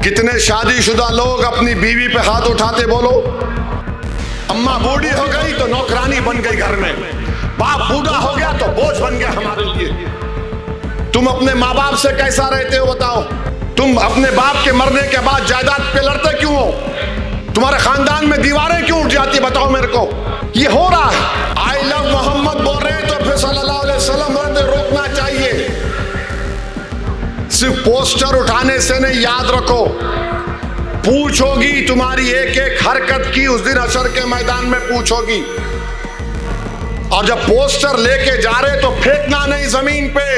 कितने शादीशुदा लोग अपनी बीवी पे हाथ उठाते बोलो। अम्मा बूढ़ी हो गई तो नौकरानी बन गई घर में, बाप बूढ़ा हो गया तो बोझ बन गया हमारे लिए। तुम अपने माँ बाप से कैसा रहते हो बताओ? तुम अपने बाप के मरने के बाद जायदाद पे लड़ते क्यों हो? तुम्हारे खानदान में दीवारें क्यों उठ जाती बताओ मेरे को? ये हो रहा है। आई लव मोहम्मद बोल रहे हैं तो फिर सल्लल्लाहु अलैहि वसल्लम बोलते रोकना चाहिए। सिर्फ पोस्टर उठाने से नहीं, याद रखो पूछोगी तुम्हारी एक एक हरकत की उस दिन हशर के मैदान में पूछोगी। और जब पोस्टर लेके जा रहे तो फेंकना नहीं जमीन पे।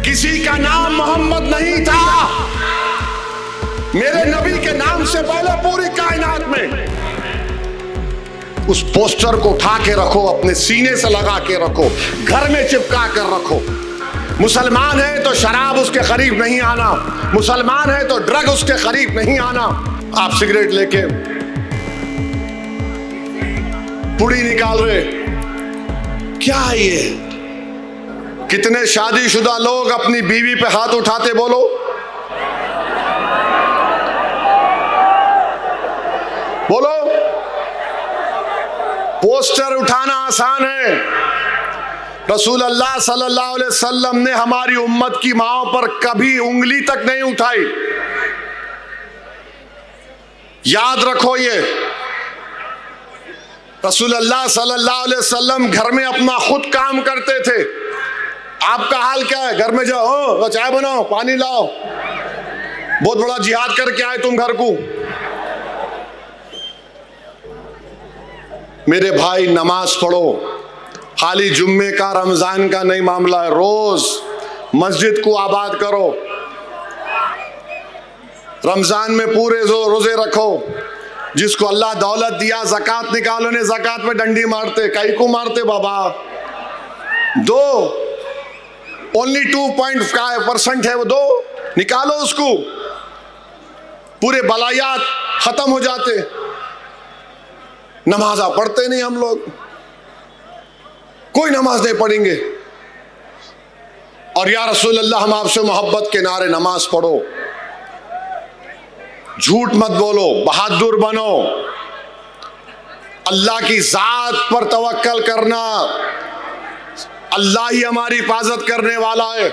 किसी का नाम मोहम्मद नहीं था, मेरे नबी के नाम से पहले पूरी कायनात में। उस पोस्टर को उठा के रखो, अपने सीने से लगा के रखो, घर में चिपका कर रखो। मुसलमान है तो शराब उसके करीब नहीं आना, मुसलमान है तो ड्रग उसके करीब नहीं आना। आप सिगरेट लेके पुड़ी निकाल रहे, क्या है ये? कितने शादीशुदा लोग अपनी बीवी पे हाथ उठाते बोलो। बोलो, पोस्टर उठाना आसान है। रसूल अल्लाह सल्लल्लाहु अलैहि वसल्लम ने हमारी उम्मत की माओं पर कभी उंगली तक नहीं उठाई। याद रखो ये। रसूल अल्लाह सल्लल्लाहु अलैहि वसल्लम घर में अपना खुद काम करते थे। आपका हाल क्या है? घर में जाओ, चाय बनाओ, पानी लाओ, बहुत बड़ा जिहाद करके आए तुम घर को। मेरे भाई नमाज पढ़ो, खाली जुम्मे का रमजान का नहीं मामला है, रोज मस्जिद को आबाद करो। रमजान में पूरे रोजे रखो। जिसको अल्लाह दौलत दिया ज़कात निकालो, ने ज़कात में डंडी मारते, कई को मारते बाबा। दो, ओनली 2.5% है वो, दो निकालो उसको, पूरे बलायात खत्म हो जाते। नमाजा पढ़ते नहीं हम लोग, कोई नमाज नहीं पढ़ेंगे। और या रसूल अल्लाह हम आपसे मोहब्बत के नारे, नमाज पढ़ो, झूठ मत बोलो, बहादुर बनो, अल्लाह की जात पर तवक्कल करना। अल्लाह ही हमारी हिफाजत करने वाला है,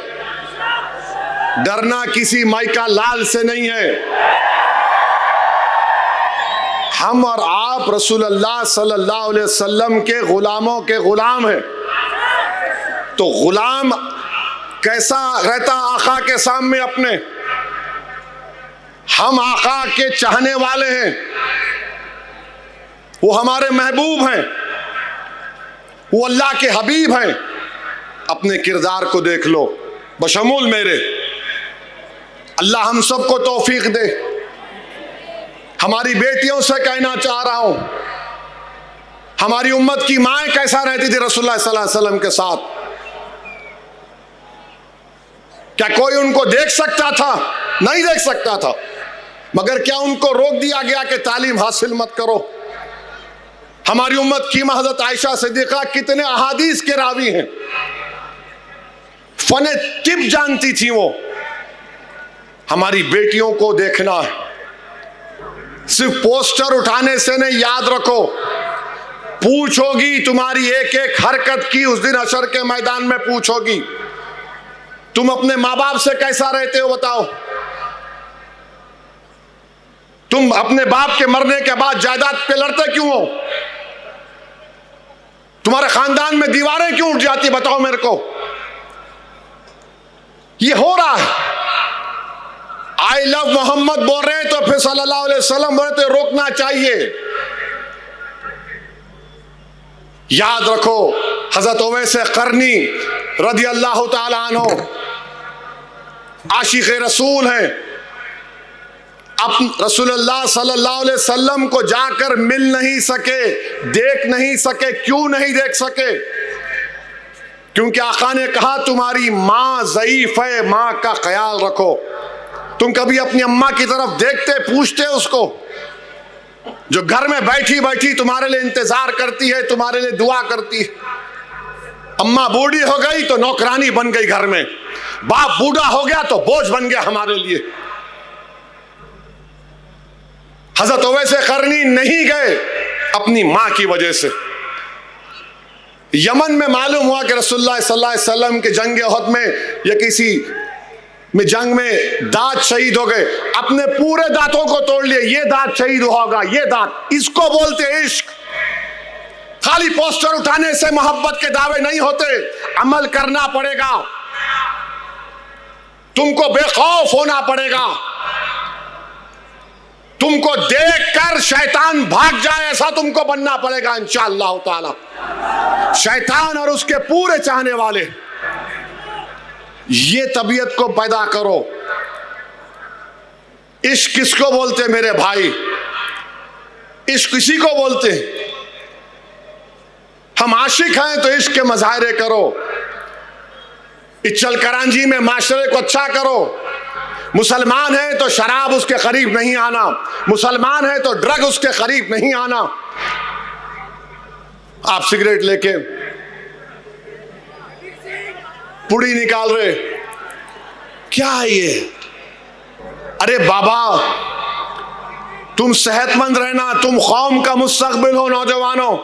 डरना किसी माइका लाल से नहीं है। हम और आप रसूल अल्लाह सल्लल्लाहु अलैहि वसल्लम के गुलामों के गुलाम हैं। तो गुलाम कैसा रहता आका के सामने अपने? हम आका के चाहने वाले हैं, वो हमारे महबूब हैं, वो अल्लाह के हबीब हैं। अपने किरदार को देख लो, बशमूल मेरे। अल्लाह हम सबको तौफीक दे। हमारी बेटियों से कहना चाह रहा हूं, हमारी उम्मत की माएँ कैसा रहती थी रसूलुल्लाह सल्लल्लाहु अलैहि वसल्लम के साथ? क्या कोई उनको देख सकता था? नहीं देख सकता था। मगर क्या उनको रोक दिया गया कि तालीम हासिल मत करो? हमारी उम्मत की हज़रत आयशा सिद्दीक़ा कितने अहादीस के रावी हैं, फने तिब जानती थी वो। हमारी बेटियों को देखना है, सिर्फ पोस्टर उठाने से नहीं, याद रखो पूछोगी तुम्हारी एक एक हरकत की उस दिन हशर के मैदान में पूछोगी। तुम अपने माँ बाप से कैसा रहते हो बताओ? तुम अपने बाप के मरने के बाद जायदाद पे लड़ते क्यों हो? तुम्हारे खानदान में दीवारें क्यों उठ जाती बताओ मेरे को? ये हो रहा है। आई लव मोहम्मद बोल रहे हैं तो फिर सल्लल्लाहु अलैहि वसल्लम बोल रहे तो रोकना चाहिए। याद रखो हजरत उवैस करनी रज़ी अल्लाह ताला अन्हु आशिक़ रसूल हैं। अब रसूलुल्लाह सल्लल्लाहु अलैहि वसल्लम को जाकर मिल नहीं सके, देख नहीं सके। क्यों नहीं देख सके? क्योंकि आका ने कहा तुम्हारी माँ ज़ईफ़ है, माँ का ख्याल रखो। तुम कभी अपनी अम्मा की तरफ देखते, पूछते उसको, जो घर में बैठी बैठी तुम्हारे लिए इंतजार करती है, तुम्हारे लिए दुआ करती है। अम्मा बूढ़ी हो गई तो नौकरानी बन गई घर में, बाप बूढ़ा हो गया तो बोझ बन गया हमारे लिए। हजरत ओवैस करनी नहीं गए अपनी मां की वजह से। यमन में मालूम हुआ कि रसूलुल्लाह सल्लल्लाहु अलैहि वसल्लम के जंग उहद में या किसी में जंग में दांत शहीद हो गए, अपने पूरे दांतों को तोड़ लिए, ये दांत शहीद होगा, ये दांत। इसको बोलते इश्क। खाली पोस्टर उठाने से मोहब्बत के दावे नहीं होते, अमल करना पड़ेगा। तुमको बेखौफ होना पड़ेगा, तुमको देखकर शैतान भाग जाए ऐसा तुमको बनना पड़ेगा इंशाअल्लाह ताला। शैतान और उसके पूरे चाहने वाले, ये तबीयत को पैदा करो। इश्क किसको बोलते मेरे भाई? इश्क किसी को बोलते? हम आशिक हैं तो इश्क के मजाहरे करो। इचल करांजी में माशरे को अच्छा करो। मुसलमान है तो शराब उसके करीब नहीं आना, मुसलमान है तो ड्रग उसके करीब नहीं आना। आप सिगरेट लेके पुड़ी निकाल रहे, क्या है ये? अरे बाबा, तुम सेहतमंद रहना, तुम कौम का मुस्तकबिल हो नौजवानों।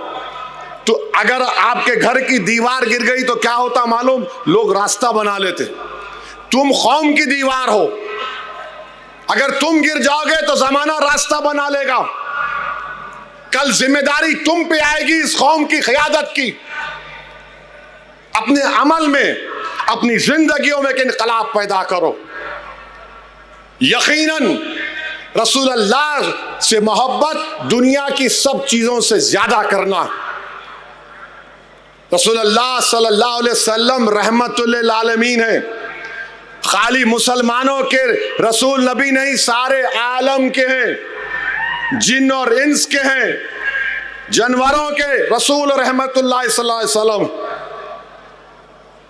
तो अगर आपके घर की दीवार गिर गई तो क्या होता मालूम? लोग रास्ता बना लेते। तुम कौम की दीवार हो, अगर तुम गिर जाओगे तो जमाना रास्ता बना लेगा। कल जिम्मेदारी तुम पे आएगी इस कौम की क़यादत की। अपने अमल में, अपनी जिंदगियों में इनकलाब पैदा करो। यकीनन रसूलुल्लाह से मोहब्बत दुनिया की सब चीजों से ज्यादा करना। रसूलुल्लाह सल्लल्लाहु अलैहि वसल्लम रहमतुल लिल आलमीन है। खाली मुसलमानों के रसूल नबी नहीं, सारे आलम के हैं, जिन और इंस के हैं, जानवरों के रसूल रहमतुल्लाह सल्लल्लाहु अलैहि वसल्लम।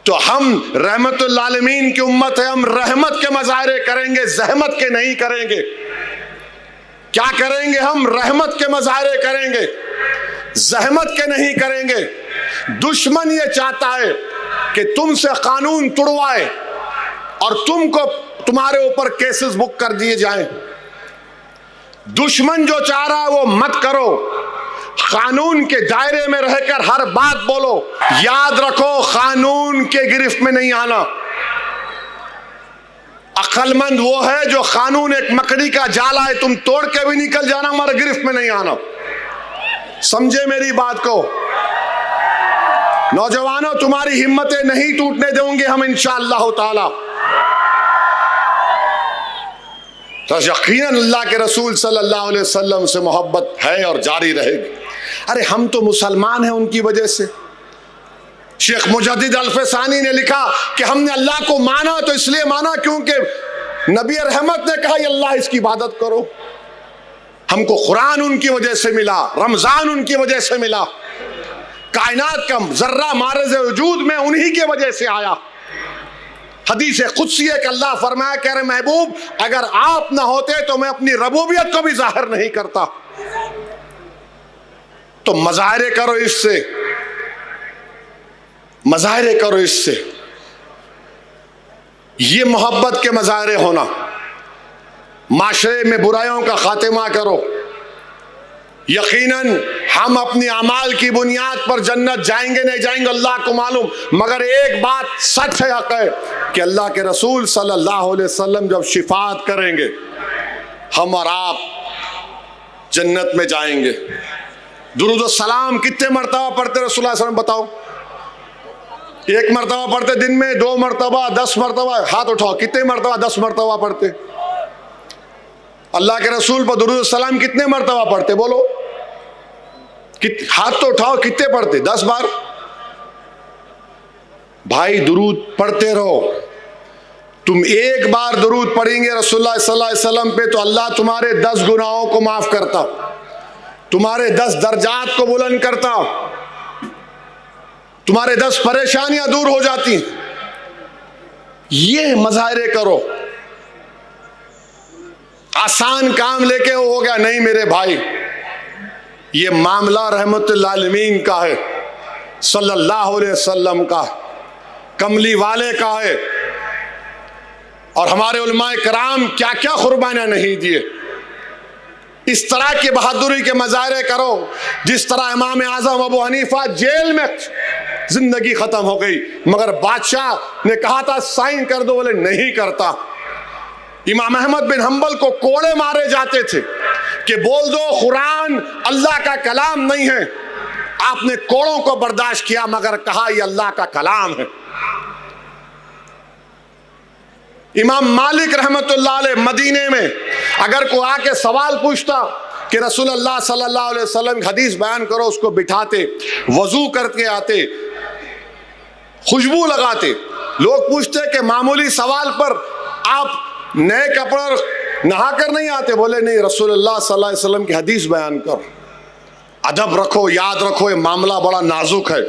तो हम रहमतुल आलमीन की उम्मत है, हम रहमत के मजाहरे करेंगे, जहमत के नहीं करेंगे। क्या करेंगे? हम रहमत के मजाहरे करेंगे, जहमत के नहीं करेंगे। दुश्मन ये चाहता है कि तुमसे कानून तुड़वाए और तुमको, तुम्हारे ऊपर केसेस बुक कर दिए जाएं। दुश्मन जो चाह रहा है वो मत करो। कानून के दायरे में रहकर हर बात बोलो। याद रखो, कानून के गिरफ्त में नहीं आना। अक्लमंद वो है जो कानून एक मकड़ी का जाला है, तुम तोड़ के भी निकल जाना, हमारे गिरफ्त में नहीं आना। समझे मेरी बात को? नौजवानों, तुम्हारी हिम्मतें नहीं टूटने देंगे हम इंशाअल्लाह ताला। तो यकीनन अल्लाह के रसूल सल्लल्लाहु अलैहि वसल्लम से मोहब्बत है और जारी रहेगी। अरे हम तो मुसलमान हैं उनकी वजह से। शेख मुजद्दिद अल-फसानी ने लिखा कि हमने अल्लाह को माना तो इसलिए माना क्योंकि नबी रहमत ने कहा अल्लाह इसकी इबादत करो। हमको कुरान उनकी वजह से मिला, रमजान उनकी वजह से मिला, कायनात का जर्रा मारज़ वजूद में उन्हीं की वजह से आया। हदीस कुदसी है कि अल्लाह फरमाया, कह रहे महबूब अगर आप ना होते तो मैं अपनी रबूबियत को भी जाहिर नहीं करता। तो मजाहरे करो इससे, मजाहरे करो इससे। ये मोहब्बत के मजाहरे होना। माशरे में बुराइयों का खात्मा करो। यकीनन हम अपनी अमाल की बुनियाद पर जन्नत जाएंगे नहीं जाएंगे अल्लाह को मालूम, मगर एक बात सच है, हक है कि अल्लाह के रसूल सल्लल्लाहु अलैहि वसल्लम जब शिफात करेंगे हम और आप जन्नत में जाएंगे। दुरूद और सलाम कितने मरतबा पढ़ते रसूलुल्लाह सल्लल्लाहु अलैहि वसल्लम? बताओ। एक मरतबा पढ़ते दिन में, 2 मरतबा, 10 मरतबा? हाथ उठाओ, कितने मरतबा? 10 मरतबा पढ़ते। अल्लाह के रसूल पर दुरूद सलाम कितने मरतबा पढ़ते? बोलो, हाथ तो उठाओ, कितने पढ़ते? 10 बार। भाई दुरूद पढ़ते रहो। तुम एक बार दुरूद पढ़ेंगे रसूलुल्लाह सल्लल्लाहु अलैहि वसल्लम पे तो अल्लाह तुम्हारे 10 गुनाहों को माफ करता, तुम्हारे 10 दर्जात को बुलंद करता, तुम्हारे 10 परेशानियां दूर हो जाती। ये मजाहरे करो। आसान काम लेके हो गया नहीं मेरे भाई, ये मामला रहमतुल आलमीन का है, सल्लल्लाहु अलैहि वसल्लम का, कमली वाले का है। और हमारे उलमाए कराम क्या क्या कुर्बानियां नहीं दिए। इस तरह की बहादुरी के मजारे करो जिस तरह इमाम आजम अबू हनीफा जेल में जिंदगी खत्म हो गई, मगर बादशाह ने कहा था साइन कर दो, बोले नहीं करता। इमाम अहमद बिन हंबल को कोड़े मारे जाते थे कि बोल दो कुरान अल्लाह का कलाम नहीं है। आपने कोड़ों को बर्दाश्त किया मगर कहा यह अल्लाह का कलाम है। इमाम मालिक रहमतुल्लाह अलैह मदीने में अगर कोई आके सवाल पूछता कि रसूलुल्लाह सल्लल्लाहु अलैहि वसल्लम हदीस बयान करो, उसको बिठाते, वजू करके आते, खुशबू लगाते। लोग पूछते कि मामूली सवाल पर आप नए कपड़े नहाकर नहीं आते, बोले नहीं, रसूलुल्लाह सल्लल्लाहु अलैहि वसल्लम की हदीस बयान करो। अदब रखो, याद रखो, ये मामला बड़ा नाजुक है,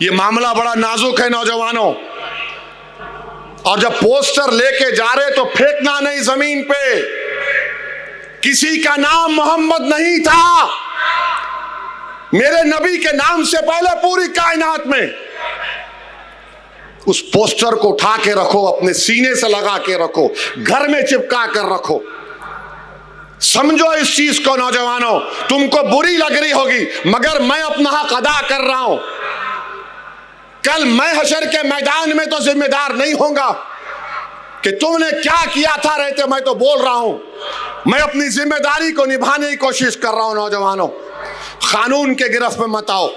ये मामला बड़ा नाजुक है नौजवानों। और जब पोस्टर लेके जा रहे तो फेंकना नहीं जमीन पे। किसी का नाम मोहम्मद नहीं था, मेरे नबी के नाम से पहले पूरी कायनात में। उस पोस्टर को उठा के रखो, अपने सीने से लगा के रखो, घर में चिपका कर रखो। समझो इस चीज को नौजवानों, तुमको बुरी लग रही होगी मगर मैं अपना हक अदा कर रहा हूं। कल मैं हशर के मैदान में तो जिम्मेदार नहीं होगा कि तुमने क्या किया था रहते, मैं तो बोल रहा हूं मैं अपनी जिम्मेदारी को निभाने की कोशिश कर रहा हूं। नौजवानों, कानून के गिरफ्त में मत आओ।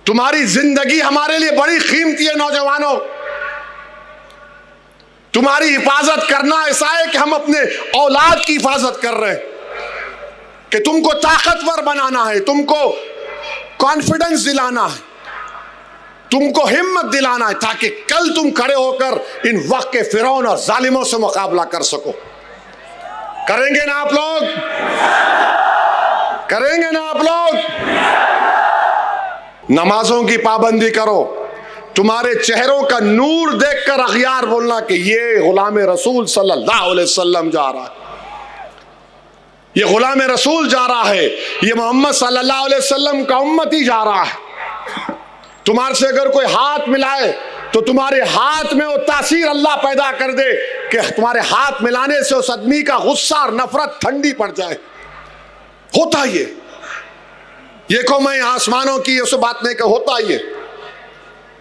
तुम्हारी जिंदगी हमारे लिए बड़ी कीमती है नौजवानों। तुम्हारी हिफाजत करना ऐसा है कि हम अपने औलाद की हिफाजत कर रहे हैं कि तुमको ताकतवर बनाना है, तुमको कॉन्फिडेंस दिलाना है, तुमको हिम्मत दिलाना है ताकि कल तुम खड़े होकर इन वक्त के फिरौन और जालिमों से मुकाबला कर सको। करेंगे ना आप लोग? करेंगे ना आप लोग? नमाजों की पाबंदी करो। तुम्हारे चेहरों का नूर देखकर अखियार बोलना कि ये गुलाम रसूल सल्लल्लाहु अलैहि वसल्लम जा रहा है, ये गुलाम रसूल जा रहा है, ये मोहम्मद सल्लल्लाहु अलैहि वसल्लम का उम्मती जा रहा है। तुम्हारे से अगर कोई हाथ मिलाए तो तुम्हारे हाथ में वो तासीर अल्लाह पैदा कर दे कि तुम्हारे हाथ मिलाने से उस आदमी का गुस्सा और नफरत ठंडी पड़ जाए। होता ये को मैं आसमानों की उस बात नहीं, होता ये।